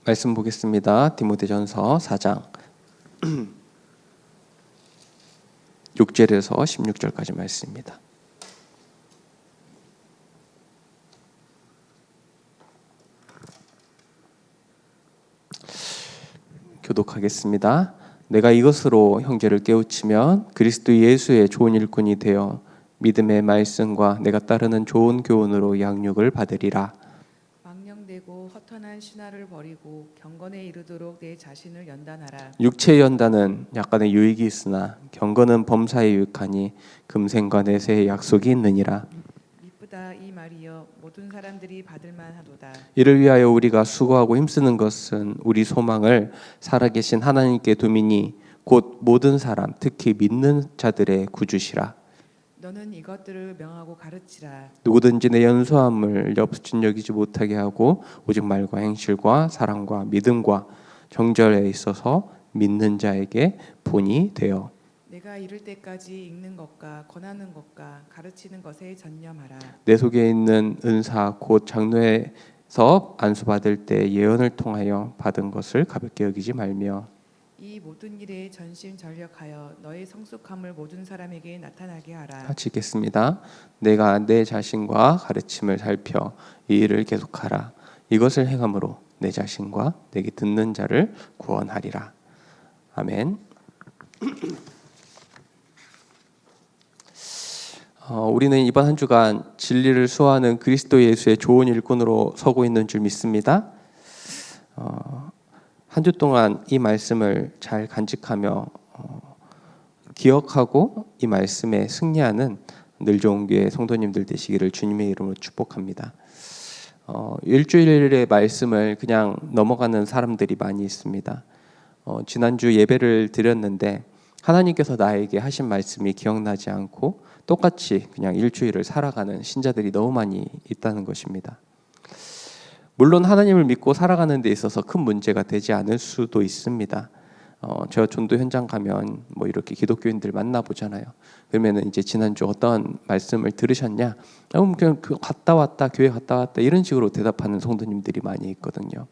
말씀 보겠습니다. 디모데전서 4장 6절에서 16절까지 말씀입니다. 교독하겠습니다. 내가 이것으로 형제를 깨우치면 그리스도 예수의 좋은 일꾼이 되어 믿음의 말씀과 내가 따르는 좋은 교훈으로 양육을 받으리라. 망령되고 허탄한 신화를 버리고 경건에 이르도록 내 자신을 연단하라. 육체의 연단은 약간의 유익이 있으나 경건은 범사에 유익하니 금생과 내세의 약속이 있느니라. 미쁘다 이 말이여 모든 사람들이 받을 만하도다. 이를 위하여 우리가 수고하고 힘쓰는 것은 우리 소망을 살아계신 하나님께 두미니 곧 모든 사람 특히 믿는 자들의 구주시라. 너는 이것들을 명하고 가르치라. 누구든지 내 연소함을 업신여기지 못하게 하고 오직 말과 행실과 사랑과 믿음과 정절에 있어서 믿는 자에게 본이 되어 내가 이를 때까지 읽는 것과 권하는 것과 가르치는 것에 전념하라. 내 속에 있는 은사 곧 장로에서 안수받을 때 예언을 통하여 받은 것을 가볍게 여기지 말며 이 모든 일에 전심전력하여 너의 성숙함을 모든 사람에게 나타나게 하라. 같이 읽겠습니다. 내가 내 자신과 가르침을 살펴 이 일을 계속하라. 이것을 행함으로 내 자신과 내게 듣는 자를 구원하리라. 아멘. 우리는 이번 한 주간 진리를 수호하는 그리스도 예수의 좋은 일꾼으로 서고 있는 줄 믿습니다. 한 주 동안 이 말씀을 잘 간직하며 기억하고 이 말씀에 승리하는 늘 좋은 교회 성도님들 되시기를 주님의 이름으로 축복합니다. 일주일의 말씀을 그냥 넘어가는 사람들이 많이 있습니다. 지난주 예배를 드렸는데 하나님께서 나에게 하신 말씀이 기억나지 않고 똑같이 그냥 일주일을 살아가는 신자들이 너무 많이 있다는 것입니다. 물론 하나님을 믿고 살아가는 데 있어서 큰 문제가 되지 않을 수도 있습니다. 제가 전도 현장 가면 뭐 이렇게 기독교인들 만나보잖아요. 그러면은 이제 지난주 어떤 말씀을 들으셨냐? 그냥 갔다 왔다, 교회 갔다 왔다 이런 식으로 대답하는 성도님들이 많이 있거든요.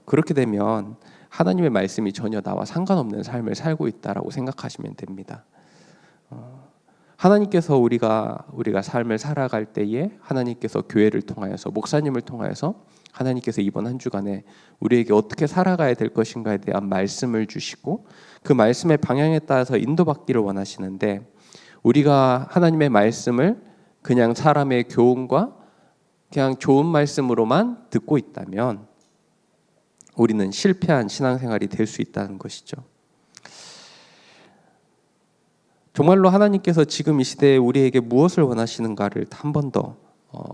그렇게 되면 하나님의 말씀이 전혀 나와 상관없는 삶을 살고 있다라고 생각하시면 됩니다. 하나님께서 우리가 삶을 살아갈 때에 하나님께서 교회를 통하여서 목사님을 통하여서 하나님께서 이번 한 주간에 우리에게 어떻게 살아가야 될 것인가에 대한 말씀을 주시고 그 말씀의 방향에 따라서 인도받기를 원하시는데 우리가 하나님의 말씀을 그냥 사람의 교훈과 그냥 좋은 말씀으로만 듣고 있다면 우리는 실패한 신앙생활이 될 수 있다는 것이죠. 정말로 하나님께서 지금 이 시대에 우리에게 무엇을 원하시는가를 한 번 더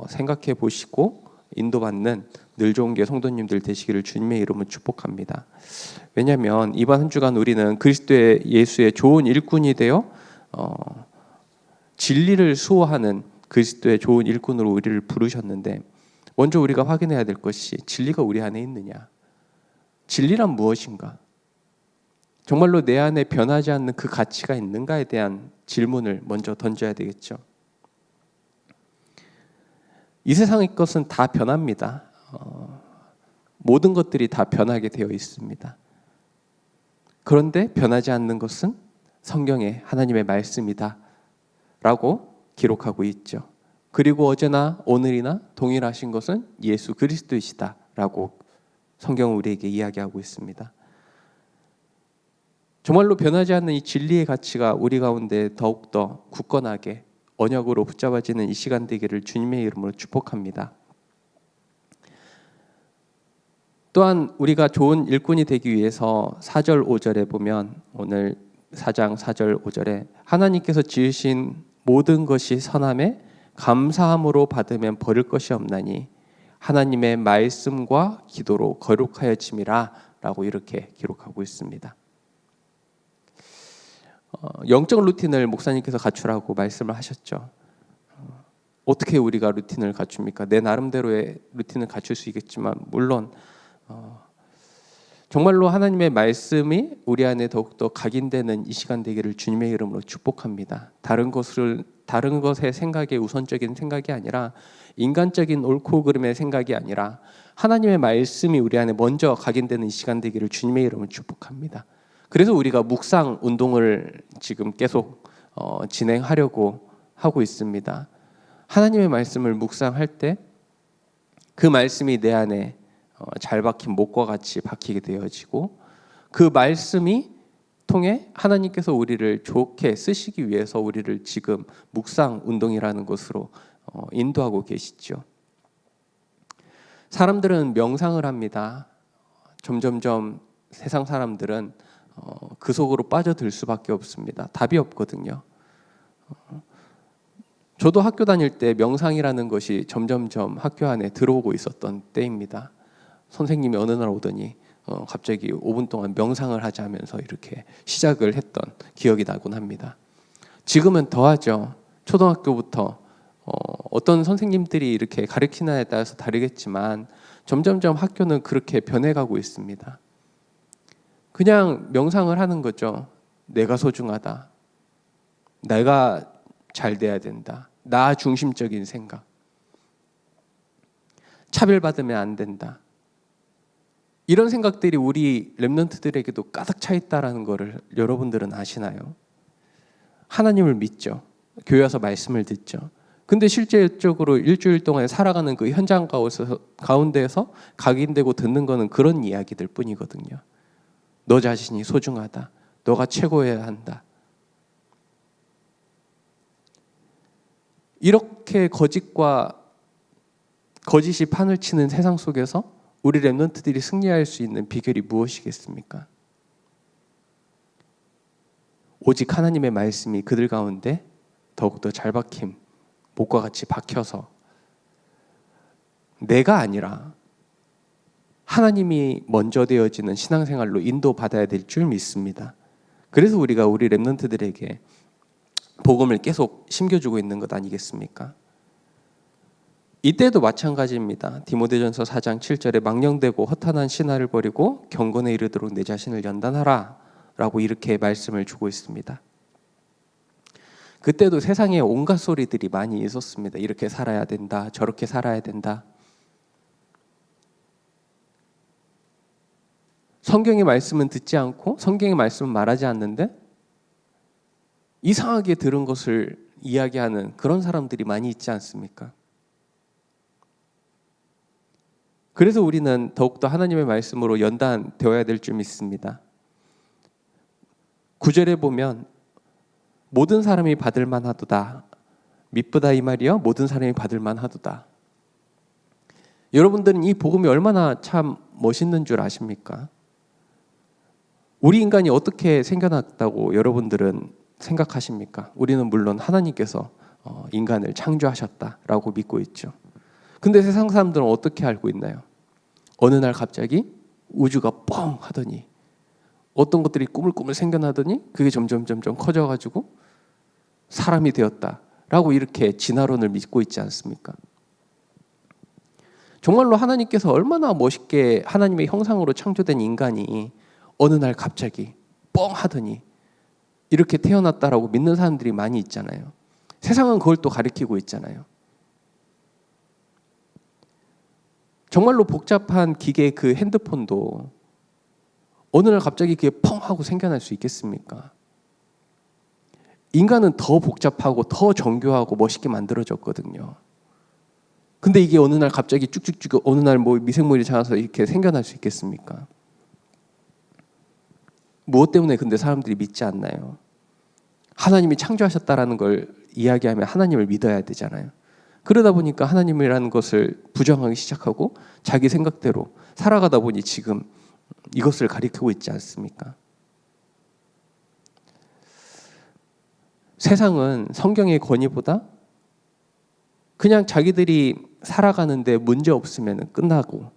생각해 보시고 인도받는 늘 좋은 교회 성도님들 되시기를 주님의 이름으로 축복합니다. 왜냐하면 이번 한 주간 우리는 그리스도의 예수의 좋은 일꾼이 되어 진리를 수호하는 그리스도의 좋은 일꾼으로 우리를 부르셨는데 먼저 우리가 확인해야 될 것이 진리가 우리 안에 있느냐? 진리란 무엇인가? 정말로 내 안에 변하지 않는 그 가치가 있는가에 대한 질문을 먼저 던져야 되겠죠. 이 세상의 것은 다 변합니다. 모든 것들이 다 변하게 되어 있습니다. 그런데 변하지 않는 것은 성경의 하나님의 말씀이다 라고 기록하고 있죠. 그리고 어제나 오늘이나 동일하신 것은 예수 그리스도이시다 라고 성경은 우리에게 이야기하고 있습니다. 정말로 변하지 않는 이 진리의 가치가 우리 가운데 더욱더 굳건하게 언약으로 붙잡아지는 이 시간 되기를 주님의 이름으로 축복합니다. 또한 우리가 좋은 일꾼이 되기 위해서 4절 5절에 보면 오늘 4장 4절 5절에 하나님께서 지으신 모든 것이 선함에 감사함으로 받으면 버릴 것이 없나니 하나님의 말씀과 기도로 거룩하여짐이라 라고 이렇게 기록하고 있습니다. 영적 루틴을 목사님께서 갖추라고 말씀을 하셨죠. 어떻게 우리가 루틴을 갖춥니까? 내 나름대로의 루틴을 갖출 수 있겠지만 물론 정말로 하나님의 말씀이 우리 안에 더욱더 각인되는 이 시간 되기를 주님의 이름으로 축복합니다. 다른 것의 생각에 우선적인 생각이 아니라 인간적인 옳고 그름의 생각이 아니라 하나님의 말씀이 우리 안에 먼저 각인되는 이 시간 되기를 주님의 이름으로 축복합니다. 그래서 우리가 묵상 운동을 지금 계속 진행하려고 하고 있습니다. 하나님의 말씀을 묵상할 때 그 말씀이 내 안에 잘 박힌 못과 같이 박히게 되어지고 그 말씀이 통해 하나님께서 우리를 좋게 쓰시기 위해서 우리를 지금 묵상 운동이라는 것으로 인도하고 계시죠. 사람들은 명상을 합니다. 점점점 세상 사람들은 그 속으로 빠져들 수밖에 없습니다. 답이 없거든요. 저도 학교 다닐 때 명상이라는 것이 점점점 학교 안에 들어오고 있었던 때입니다. 선생님이 어느 날 오더니 갑자기 5분 동안 명상을 하자면서 이렇게 시작을 했던 기억이 나곤 합니다. 지금은 더하죠. 초등학교부터 어떤 선생님들이 이렇게 가르치느냐에 따라서 다르겠지만 점점점 학교는 그렇게 변해가고 있습니다. 그냥 명상을 하는 거죠. 내가 소중하다. 내가 잘 돼야 된다. 나 중심적인 생각. 차별받으면 안 된다. 이런 생각들이 우리 렘넌트들에게도 가득 차 있다라는 것을 여러분들은 아시나요? 하나님을 믿죠. 교회 와서 말씀을 듣죠. 근데 실제적으로 일주일 동안 살아가는 그 현장 가운데에서 각인되고 듣는 거는 그런 이야기들 뿐이거든요. 너 자신이 소중하다. 너가 최고여야 한다. 이렇게 거짓이 판을 치는 세상 속에서 우리 렘넌트들이 승리할 수 있는 비결이 무엇이겠습니까? 오직 하나님의 말씀이 그들 가운데 더욱더 잘 박힘, 못과 같이 박혀서 내가 아니라 하나님이 먼저 되어지는 신앙생활로 인도받아야 될 줄 믿습니다. 그래서 우리가 우리 렘넌트들에게 복음을 계속 심겨주고 있는 것 아니겠습니까? 이때도 마찬가지입니다. 디모데전서 4장 7절에 망령되고 허탄한 신화를 버리고 경건에 이르도록 내 자신을 연단하라 라고 이렇게 말씀을 주고 있습니다. 그때도 세상에 온갖 소리들이 많이 있었습니다. 이렇게 살아야 된다. 저렇게 살아야 된다. 성경의 말씀은 듣지 않고 성경의 말씀은 말하지 않는데 이상하게 들은 것을 이야기하는 그런 사람들이 많이 있지 않습니까? 그래서 우리는 더욱더 하나님의 말씀으로 연단되어야 될 줄 믿습니다. 9절에 보면 모든 사람이 받을 만하도다. 미쁘다 이 말이요. 모든 사람이 받을 만하도다. 여러분들은 이 복음이 얼마나 참 멋있는 줄 아십니까? 우리 인간이 어떻게 생겨났다고 여러분들은 생각하십니까? 우리는 물론 하나님께서 인간을 창조하셨다라고 믿고 있죠. 근데 세상 사람들은 어떻게 알고 있나요? 어느 날 갑자기 우주가 뻥 하더니 어떤 것들이 꾸물꾸물 생겨나더니 그게 점점 커져가지고 사람이 되었다라고 이렇게 진화론을 믿고 있지 않습니까? 정말로 하나님께서 얼마나 멋있게 하나님의 형상으로 창조된 인간이 어느 날 갑자기 뻥 하더니 이렇게 태어났다라고 믿는 사람들이 많이 있잖아요. 세상은 그걸 또 가리키고 있잖아요. 정말로 복잡한 기계 그 핸드폰도 어느 날 갑자기 그게 펑 하고 생겨날 수 있겠습니까? 인간은 더 복잡하고 더 정교하고 멋있게 만들어졌거든요. 근데 이게 어느 날 갑자기 쭉쭉쭉 어느 날 뭐 미생물이 자라서 이렇게 생겨날 수 있겠습니까? 무엇 때문에 근데 사람들이 믿지 않나요? 하나님이 창조하셨다라는 걸 이야기하면 하나님을 믿어야 되잖아요. 그러다 보니까 하나님이라는 것을 부정하기 시작하고 자기 생각대로 살아가다 보니 지금 이것을 가리키고 있지 않습니까? 세상은 성경의 권위보다 그냥 자기들이 살아가는데 문제 없으면 끝나고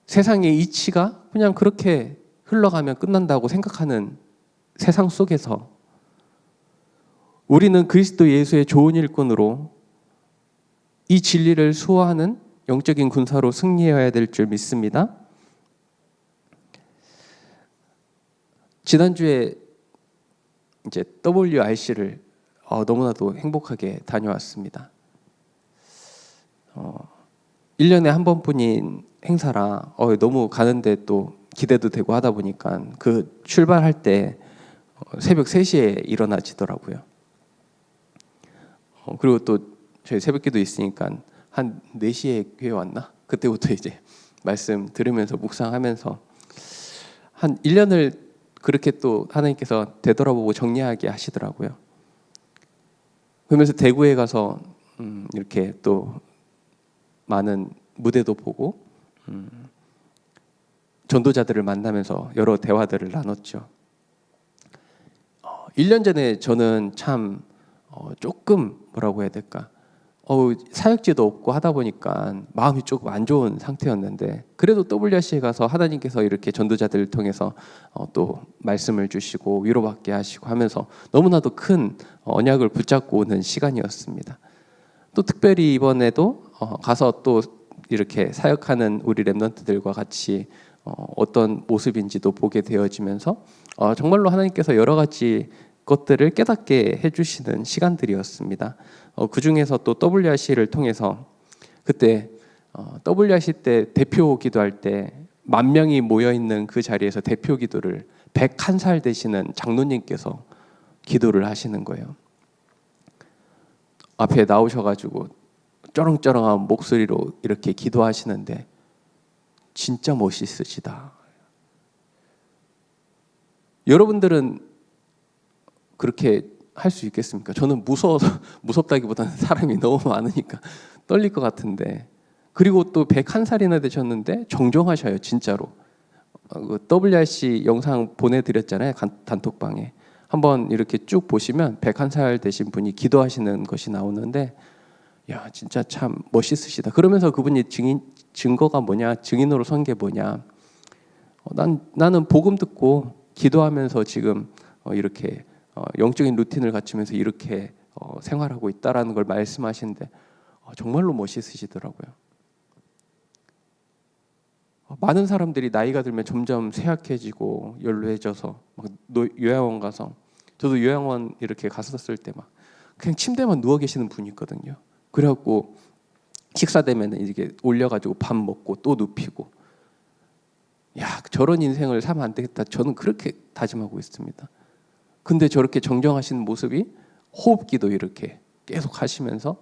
세상의 이치가 그냥 그렇게 흘러가면 끝난다고 생각하는 세상 속에서 우리는 그리스도 예수의 좋은 일꾼으로 이 진리를 수호하는 영적인 군사로 승리해야 될 줄 믿습니다. 지난주에 이제 WRC를 너무나도 행복하게 다녀왔습니다. 1년에 한 번뿐인 행사라 너무 가는데 또 기대도 되고 하다 보니까 그 출발할 때 새벽 3시에 일어나지더라고요. 그리고 또 저희 새벽기도 있으니까 한 4시에 교회 왔나? 그때부터 이제 말씀 들으면서 묵상하면서 한 1년을 그렇게 또 하나님께서 되돌아보고 정리하게 하시더라고요. 그러면서 대구에 가서 이렇게 또 많은 무대도 보고 전도자들을 만나면서 여러 대화들을 나눴죠. 1년 전에 저는 참 조금 뭐라고 해야 될까? 사역지도 없고 하다 보니까 마음이 조금 안 좋은 상태였는데 그래도 WRC에 가서 하나님께서 이렇게 전도자들을 통해서 또 말씀을 주시고 위로받게 하시고 하면서 너무나도 큰 언약을 붙잡고 오는 시간이었습니다. 또 특별히 이번에도 가서 또 이렇게 사역하는 우리 렘넌트들과 같이 어떤 모습인지도 보게 되어지면서 정말로 하나님께서 여러 가지 것들을 깨닫게 해주시는 시간들이었습니다. 그 중에서 또 WRC를 통해서 그때 WRC 때 대표 기도할 때 10,000명이 모여 있는 그 자리에서 대표 기도를 101살 되시는 장로님께서 기도를 하시는 거예요. 앞에 나오셔가지고 쩌렁쩌렁한 목소리로 이렇게 기도하시는데 진짜 멋있으시다. 여러분들은 그렇게 할 수 있겠습니까? 저는 무섭다기보다는 사람이 너무 많으니까 떨릴 것 같은데 그리고 또 101살이나 되셨는데 정정하셔요. 진짜로. WRC 영상 보내드렸잖아요. 단톡방에. 한번 이렇게 쭉 보시면 101살 되신 분이 기도하시는 것이 나오는데 야 진짜 참 멋있으시다. 그러면서 그분이 증거가 뭐냐, 증인으로 선 게 뭐냐. 나는 복음 듣고 기도하면서 지금 이렇게 영적인 루틴을 갖추면서 이렇게 생활하고 있다라는 걸 말씀하시는데 정말로 멋있으시더라고요. 많은 사람들이 나이가 들면 점점 쇠약해지고 연로해져서 막 요양원 가서 저도 요양원 이렇게 갔었을 때 막 그냥 침대만 누워 계시는 분이 있거든요. 그래갖고 식사 되면 이렇게 올려가지고 밥 먹고 또 눕히고 야 저런 인생을 살면 안 되겠다. 저는 그렇게 다짐하고 있습니다. 근데 저렇게 정정하시는 모습이 호흡기도 이렇게 계속 하시면서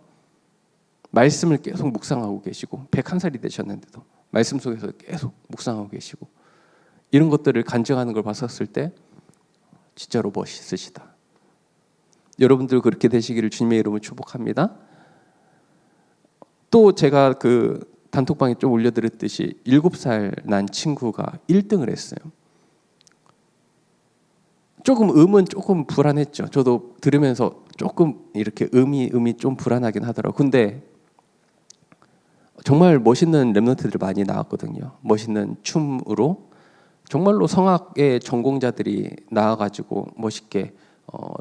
말씀을 계속 묵상하고 계시고 101살이 되셨는데도 말씀 속에서 계속 묵상하고 계시고 이런 것들을 간증하는 걸 봤었을 때 진짜로 멋있으시다. 여러분들 그렇게 되시기를 주님의 이름으로 축복합니다. 또 제가 그 단톡방에 좀 올려드렸듯이 7살 난 친구가 1등을 했어요. 음은 조금 불안했죠. 저도 들으면서 조금 이렇게 음이 좀 불안하긴 하더라고요. 근데 정말 멋있는 렘넌트들 많이 나왔거든요. 멋있는 춤으로 정말로 성악의 전공자들이 나와가지고 멋있게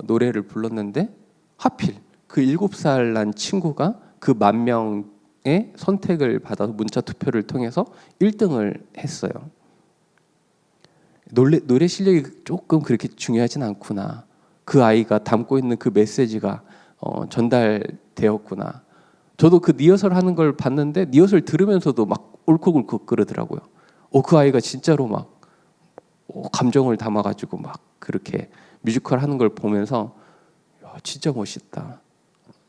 노래를 불렀는데 하필 그 7살 난 친구가 그 10,000명의 선택을 받아서 문자 투표를 통해서 1등을 했어요. 노래 실력이 조금 그렇게 중요하진 않구나. 그 아이가 담고 있는 그 메시지가 전달되었구나. 저도 그 리허설 하는 걸 봤는데 리허설 들으면서도 막 울컥울컥 그러더라고요. 그 아이가 진짜로 막 감정을 담아가지고 막 그렇게 뮤지컬 하는 걸 보면서 야, 진짜 멋있다.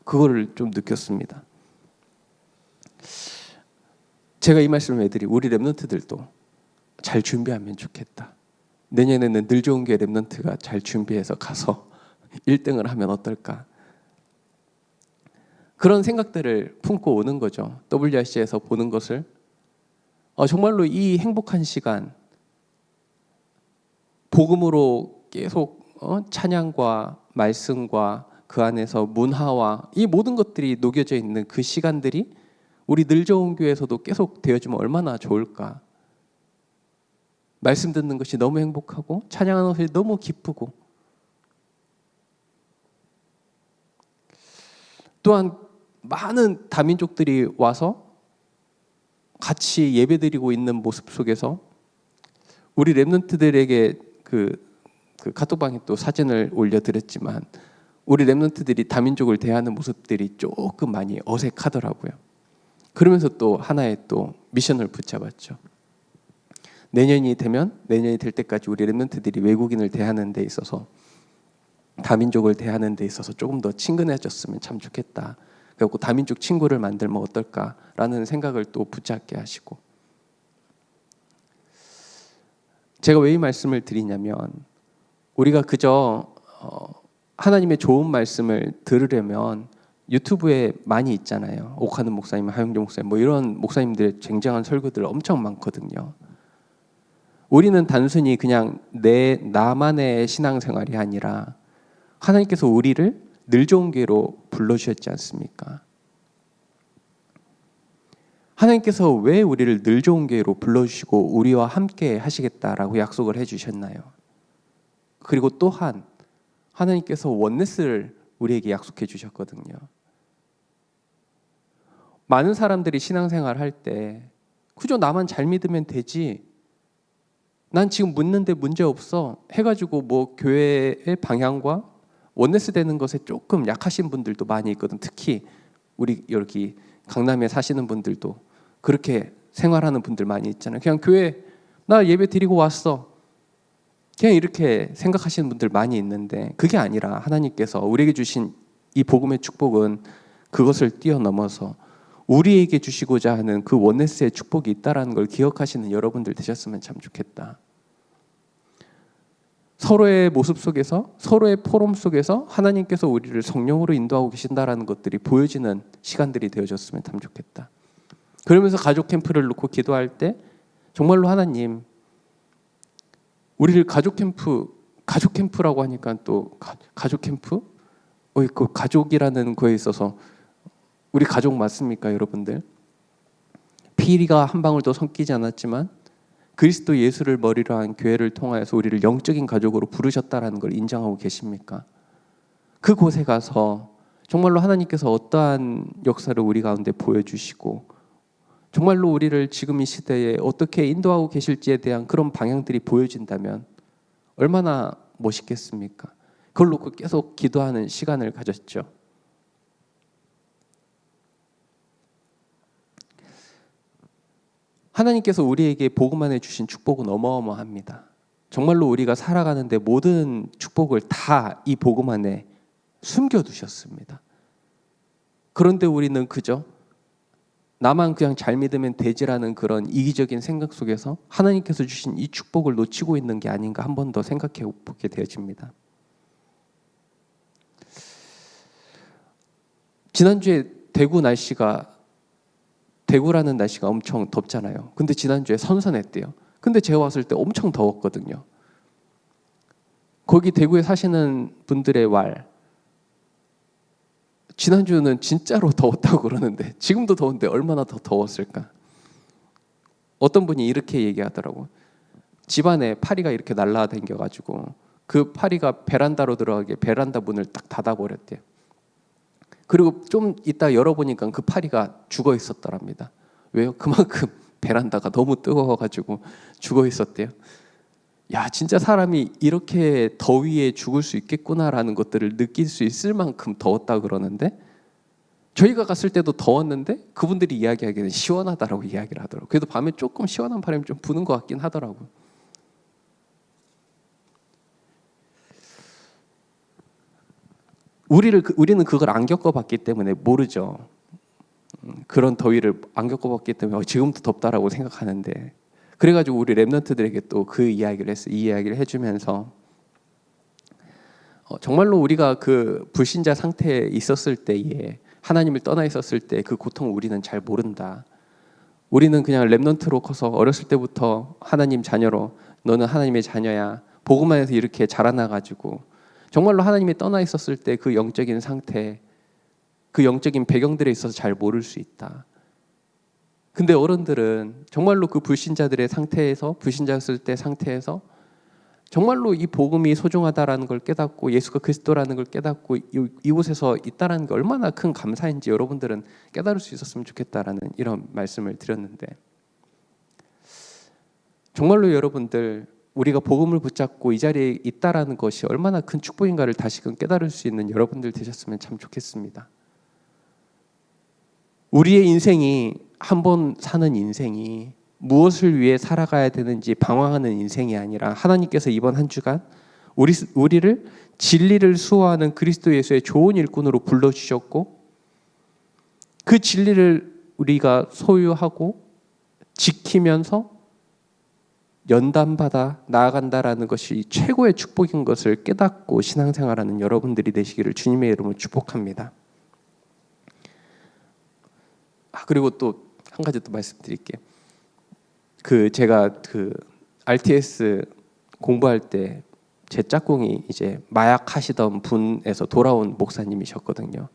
그거를 좀 느꼈습니다. 제가 이 말씀을 해드리 우리 렘넌트들도 잘 준비하면 좋겠다. 내년에는 늘 좋은 교회 렘넌트가 잘 준비해서 가서 1등을 하면 어떨까? 그런 생각들을 품고 오는 거죠. WRC에서 보는 것을 정말로 이 행복한 시간 복음으로 계속 찬양과 말씀과 그 안에서 문화와 이 모든 것들이 녹여져 있는 그 시간들이 우리 늘 좋은 교회에서도 계속 되어지면 얼마나 좋을까? 말씀 듣는 것이 너무 행복하고 찬양하는 것이 너무 기쁘고 또한 많은 다민족들이 와서 같이 예배드리고 있는 모습 속에서 우리 렘넌트들에게 그 그 카톡방에 또 사진을 올려드렸지만 우리 랩런트들이 다민족을 대하는 모습들이 조금 많이 어색하더라고요. 그러면서 또 하나의 또 미션을 붙잡았죠. 내년이 될 때까지 우리 랩런트들이 외국인을 대하는 데 있어서 다민족을 대하는 데 있어서 조금 더 친근해졌으면 참 좋겠다. 그래서 다민족 친구를 만들면 어떨까라는 생각을 또 붙잡게 하시고, 제가 왜 이 말씀을 드리냐면 우리가 그저 하나님의 좋은 말씀을 들으려면 유튜브에 많이 있잖아요. 옥하는 목사님, 하영조 목사님 뭐 이런 목사님들의 쟁쟁한 설교들 엄청 많거든요. 우리는 단순히 그냥 나만의 신앙생활이 아니라 하나님께서 우리를 늘 좋은 교회로 불러주셨지 않습니까? 하나님께서 왜 우리를 늘 좋은 교회로 불러주시고 우리와 함께 하시겠다라고 약속을 해주셨나요? 그리고 또한 하나님께서 원네스를 우리에게 약속해 주셨거든요. 많은 사람들이 신앙생활 할 때 그저 나만 잘 믿으면 되지, 난 지금 묻는데 문제 없어 해가지고 뭐 교회의 방향과 원네스 되는 것에 조금 약하신 분들도 많이 있거든. 특히 우리 여기 강남에 사시는 분들도 그렇게 생활하는 분들 많이 있잖아요. 그냥 교회 나 예배 드리고 왔어, 그냥 이렇게 생각하시는 분들 많이 있는데, 그게 아니라 하나님께서 우리에게 주신 이 복음의 축복은 그것을 뛰어넘어서 우리에게 주시고자 하는 그 원네스의 축복이 있다는 걸 기억하시는 여러분들 되셨으면 참 좋겠다. 서로의 모습 속에서, 서로의 포럼 속에서 하나님께서 우리를 성령으로 인도하고 계신다는 것들이 보여지는 시간들이 되어졌으면 참 좋겠다. 그러면서 가족 캠프를 놓고 기도할 때 정말로 하나님, 우리를 가족 캠프라고 하니까 또 가족 캠프? 그 가족이라는 거에 있어서 우리 가족 맞습니까, 여러분들? 피리가 한 방울도 섞이지 않았지만 그리스도 예수를 머리로 한 교회를 통하여서 우리를 영적인 가족으로 부르셨다라는 걸 인정하고 계십니까? 그곳에 가서 정말로 하나님께서 어떠한 역사를 우리 가운데 보여주시고 정말로 우리를 지금 이 시대에 어떻게 인도하고 계실지에 대한 그런 방향들이 보여진다면 얼마나 멋있겠습니까? 그걸 놓고 계속 기도하는 시간을 가졌죠. 하나님께서 우리에게 복음 안에 주신 축복은 어마어마합니다. 정말로 우리가 살아가는데 모든 축복을 다 이 복음 안에 숨겨두셨습니다. 그런데 우리는 그저 나만 그냥 잘 믿으면 되지라는 그런 이기적인 생각 속에서 하나님께서 주신 이 축복을 놓치고 있는 게 아닌가 한 번 더 생각해 보게 되어집니다. 지난주에 대구라는 날씨가 엄청 덥잖아요. 근데 지난주에 선선했대요. 근데 제가 왔을 때 엄청 더웠거든요. 거기 대구에 사시는 분들의 지난주는 진짜로 더웠다고 그러는데 지금도 더운데 얼마나 더 더웠을까? 어떤 분이 이렇게 얘기하더라고요. 집안에 파리가 이렇게 날라다녀가지고 그 파리가 베란다로 들어가게 베란다 문을 딱 닫아버렸대요. 그리고 좀 이따 열어보니까 그 파리가 죽어 있었더랍니다. 왜요? 그만큼 베란다가 너무 뜨거워가지고 죽어 있었대요. 야, 진짜 사람이 이렇게 더위에 죽을 수 있겠구나라는 것들을 느낄 수 있을 만큼 더웠다 그러는데, 저희가 갔을 때도 더웠는데 그분들이 이야기하기에는 시원하다라고 이야기를 하더라고요. 그래도 밤에 조금 시원한 바람이 좀 부는 것 같긴 하더라고요. 우리는 그걸 안 겪어봤기 때문에 모르죠. 그런 더위를 안 겪어봤기 때문에 지금도 덥다라고 생각하는데, 그래가지고 우리 랩런트들에게 또 그 이야기를 했어요. 이 이야기를 해주면서 정말로 우리가 그 불신자 상태에 있었을 때에, 하나님을 떠나 있었을 때 그 고통을 우리는 잘 모른다. 우리는 그냥 랩런트로 커서 어렸을 때부터 하나님 자녀로, 너는 하나님의 자녀야, 복음 안에서 이렇게 자라나가지고 정말로 하나님이 떠나 있었을 때 그 영적인 상태, 그 영적인 배경들에 있어서 잘 모를 수 있다. 근데 어른들은 정말로 그 불신자들의 상태에서, 불신자였을 때 상태에서 정말로 이 복음이 소중하다라는 걸 깨닫고 예수가 그리스도라는 걸 깨닫고 이곳에서 있다라는 게 얼마나 큰 감사인지 여러분들은 깨달을 수 있었으면 좋겠다라는 이런 말씀을 드렸는데, 정말로 여러분들 우리가 복음을 붙잡고 이 자리에 있다라는 것이 얼마나 큰 축복인가를 다시금 깨달을 수 있는 여러분들 되셨으면 참 좋겠습니다. 우리의 인생이 한 번 사는 인생이 무엇을 위해 살아가야 되는지 방황하는 인생이 아니라 하나님께서 이번 한 주간 우리를 진리를 수호하는 그리스도 예수의 좋은 일꾼으로 불러주셨고 그 진리를 우리가 소유하고 지키면서 연단받아 나아간다라는 것이 최고의 축복인 것을 깨닫고 신앙생활하는 여러분들이 되시기를 주님의 이름으로 축복합니다. 그리고 또 한 가지 또 말씀드릴게요. 제가 RTS 공부할 때 제 짝꿍이 이제 마약 하시던 분에서 돌아온 목사님이셨거든요.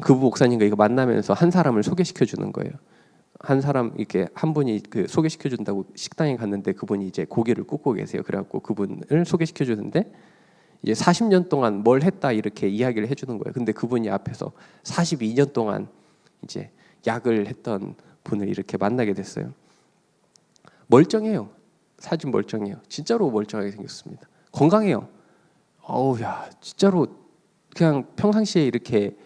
그 목사님과 이거 만나면서 한 사람을 소개시켜 주는 거예요. 한 사람 이렇게 한 분이 소개시켜 준다고 식당에 갔는데 그분이 이제 고개를 굽고 계세요. 그래갖고 그분을 소개시켜 주는데 이제 40년 동안 뭘 했다 이렇게 이야기를 해주는 거예요. 근데 그분이 앞에서 42년 동안 이제 약을 했던 분을 이렇게 만나게 됐어요. 멀쩡해요. 사진 멀쩡해요. 진짜로 멀쩡하게 생겼습니다. 건강해요. 야, 진짜로 그냥 평상시에 이렇게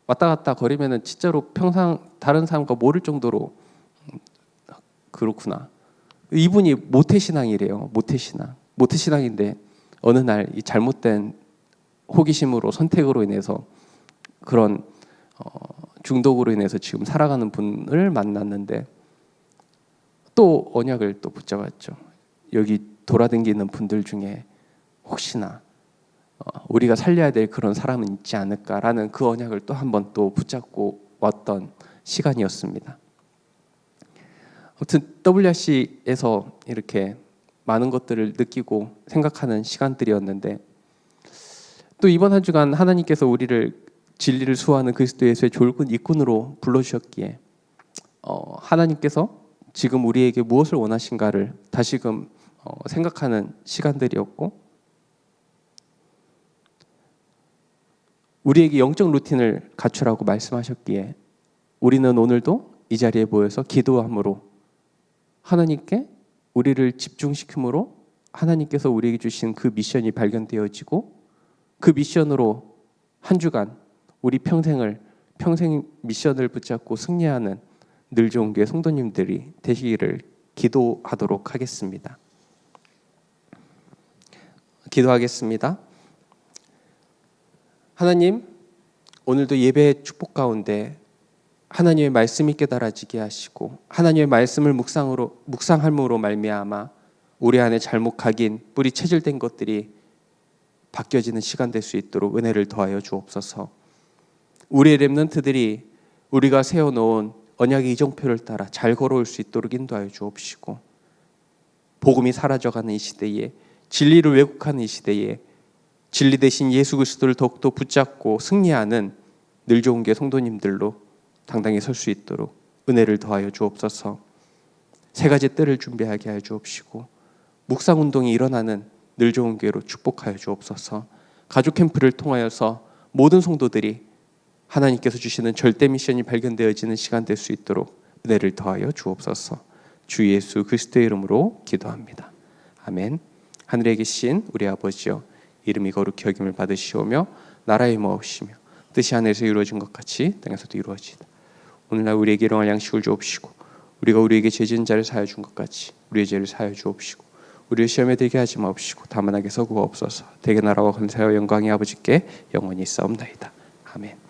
왔다 갔다 거리면은 진짜로 평상 다른 사람과 모를 정도로 그렇구나. 이분이 모태신앙이래요. 모태신앙인데 어느 날 이 잘못된 호기심으로 선택으로 인해서 그런 중독으로 인해서 지금 살아가는 분을 만났는데 또 언약을 또 붙잡았죠. 여기 돌아다니는 분들 중에 혹시나 우리가 살려야 될 그런 사람은 있지 않을까라는 그 언약을 또 한 번 또 붙잡고 왔던 시간이었습니다. 아무튼 WRC에서 이렇게 많은 것들을 느끼고 생각하는 시간들이었는데 또 이번 한 주간 하나님께서 우리를 진리를 수호하는 그리스도 예수의 좋은 일꾼으로 불러주셨기에 하나님께서 지금 우리에게 무엇을 원하신가를 다시금 생각하는 시간들이었고 우리에게 영적 루틴을 갖추라고 말씀하셨기에 우리는 오늘도 이 자리에 모여서 기도함으로 하나님께 우리를 집중시킴으로 하나님께서 우리에게 주신 그 미션이 발견되어지고 그 미션으로 한 주간 우리 평생 미션을 붙잡고 승리하는 늘 좋은 교회 성도님들이 되시기를 기도하도록 하겠습니다. 기도하겠습니다. 하나님, 오늘도 예배의 축복 가운데 하나님의 말씀이 깨달아지게 하시고 하나님의 말씀을 묵상함으로 말미암아 우리 안에 잘못 각인 뿌리 체질된 것들이 바뀌어지는 시간 될 수 있도록 은혜를 더하여 주옵소서. 우리의 렘넌트들이 우리가 세워놓은 언약의 이정표를 따라 잘 걸어올 수 있도록 인도하여 주옵시고 복음이 사라져가는 이 시대에 진리를 왜곡하는 이 시대에 진리 대신 예수 그리스도를 더욱더 붙잡고 승리하는 늘 좋은 교회 성도님들로 당당히 설 수 있도록 은혜를 더하여 주옵소서. 세 가지 때를 준비하게 하여 주옵시고 묵상운동이 일어나는 늘 좋은 교회로 축복하여 주옵소서. 가족 캠프를 통하여서 모든 성도들이 하나님께서 주시는 절대 미션이 발견되어지는 시간 될 수 있도록 은혜를 더하여 주옵소서. 주 예수 그리스도의 이름으로 기도합니다. 아멘. 하늘에 계신 우리 아버지여, 이름이 거룩히 여김을 받으시오며 나라의 임하옵시며 뜻이 하늘에서 이루어진 것 같이 땅에서도 이루어지이다. 오늘날 우리에게 일용할 양식을 주옵시고 우리가 우리에게 죄 지은 자를 사하여 준 것 같이 우리의 죄를 사하여 주옵시고 우리를 시험에 들게 하지 마옵시고 다만 악에서 구하옵소서. 대개 나라와 권세와 영광이 아버지께 영원히 있사옵나이다. 아멘.